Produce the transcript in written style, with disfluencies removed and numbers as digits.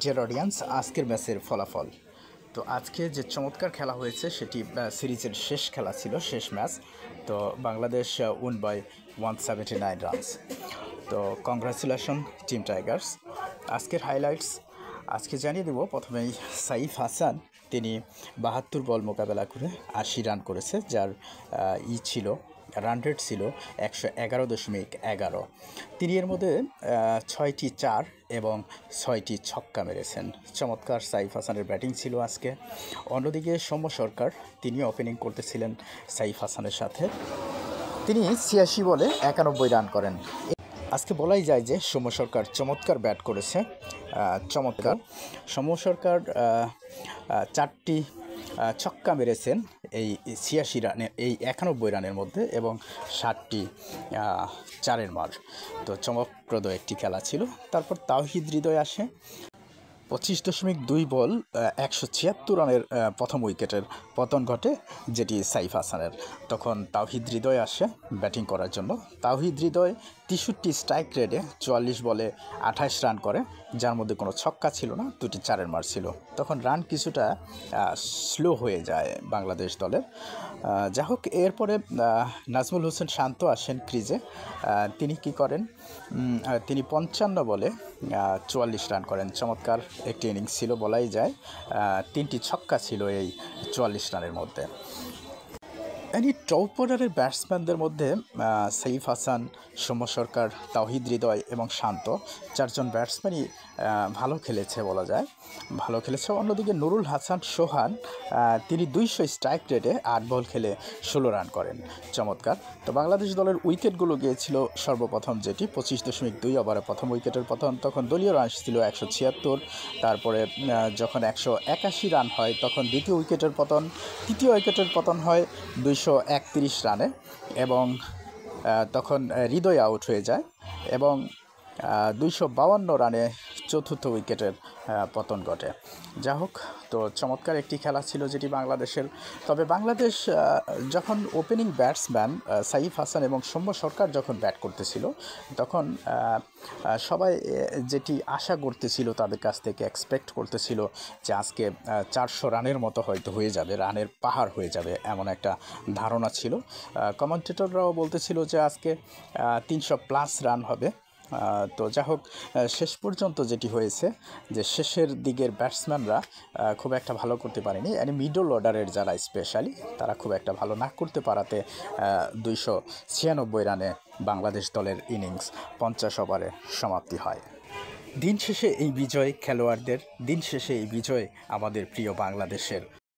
Dear audience, আজকের ম্যাচের ফলাফল। তো আজকে যে চমৎকার খেলা হয়েছে সেটি সিরিজের শেষ খেলা ছিল, শেষ ম্যাচ। তো বাংলাদেশ উইন বাই 179 রানস। তো কংগ্রাচুলেশন টিম টাইগার্স। আজকের হাইলাইটস আজকে জানিয়ে দেব। প্রথমেই সাইফ হাসান, তিনি 72 বল মোকাবেলা করে 80 রান করেছে, যার রান রেট ছিল 111.11। তিনি এর মধ্যে 6টি চার এবং 6টি ছক্কা মেরেছেন। চমৎকার সাইফ হাসানের ব্যাটিং ছিল আজকে। অন্যদিকে সৌম্য সরকার, তিনি ওপেনিং করতেছিলেন সাইফ হাসানের সাথে। তিনি 86 বলে 91 রান করেন। আজকে বলাই যায় যে সৌম্য সরকার চমৎকার ব্যাট করেছে। চমৎকার সৌম্য সরকার 4টি ছক্কা মেরেছেন এই 86 রানে, এই 91 রানের মধ্যে, এবং 60টি চারের মার। তো চমকপ্রদ একটি খেলা ছিল। তারপর তাওহিদ হৃদয় আসে। 25.2 বল 176 রানের প্রথম উইকেটের পতন ঘটে, যেটি সাইফ হাসানের। তখন তাওহিদ হৃদয় আসে ব্যাটিং করার জন্য। তাওহিদ হৃদয় 63 স্ট্রাইক রেটে 44 বলে 28 রান করে, যার মধ্যে কোনো ছক্কা ছিল না, 2টি চারের মার ছিল। তখন রান কিছুটা স্লো হয়ে যায় বাংলাদেশ দলের। যা হোক, এরপরে নাজমুল হোসেন শান্ত আসেন ক্রিজে। তিনি কি করেন? তিনি 55 বলে 44 রান করেন। চমৎকার একটি ইনিংস ছিল বলাই যায়। 3টি ছক্কা ছিল এই 44 রানের মধ্যে। টপ অর্ডারের ব্যাটসম্যানদের মধ্যে সাইফ হাসান, সৌম্য সরকার, তাওহিদ হৃদয় এবং শান্ত, 4 জন ব্যাটসম্যানই ভালো খেলেছে বলা যায়, ভালো খেলেছে। অন্যদিকে নুরুল হাসান সোহান, তিনি 200 স্ট্রাইক রেটে 8 বল খেলে 16 রান করেন। চমৎকার। তো বাংলাদেশ দলের উইকেটগুলো গিয়েছিল সর্বপ্রথম, যেটি 25.2 ওভারে প্রথম উইকেটের পতন, তখন দলীয় রান ছিল 176। তারপরে যখন 181 রান হয় তখন দ্বিতীয় উইকেটের পতন, তৃতীয় উইকেটের পতন হয় 231 রানে, এবং তখন হৃদয় আউট হয়ে যায়, এবং 252 রানে চতুর্থ উইকেটের পতন ঘটে। যা হোক, তো চমৎকার একটি খেলা ছিল যেটি বাংলাদেশের। তবে বাংলাদেশ যখন ওপেনিং ব্যাটসম্যান সাইফ হাসান এবং সৌম্য সরকার যখন ব্যাট করতেছিল, তখন সবাই যেটি আশা করতেছিল, তাদের কাছ থেকে এক্সপেক্ট করতেছিল যে আজকে 400 রানের মতো হয়তো হয়ে যাবে, রানের পাহাড় হয়ে যাবে, এমন একটা ধারণা ছিল। কমেন্টেটররাও বলতেছিল যে আজকে 300+ রান হবে। তো যা হোক, শেষ পর্যন্ত যেটি হয়েছে যে শেষের দিকের ব্যাটসম্যানরা খুব একটা ভালো করতে পারেনি, মিডল অর্ডারের যারা স্পেশালি, তারা খুব একটা ভালো না করতে পারাতে 296 রানে বাংলাদেশ দলের ইনিংস 50 ওভারে সমাপ্তি হয়। দিন শেষে এই বিজয় খেলোয়াড়দের, দিন শেষে এই বিজয় আমাদের প্রিয় বাংলাদেশের।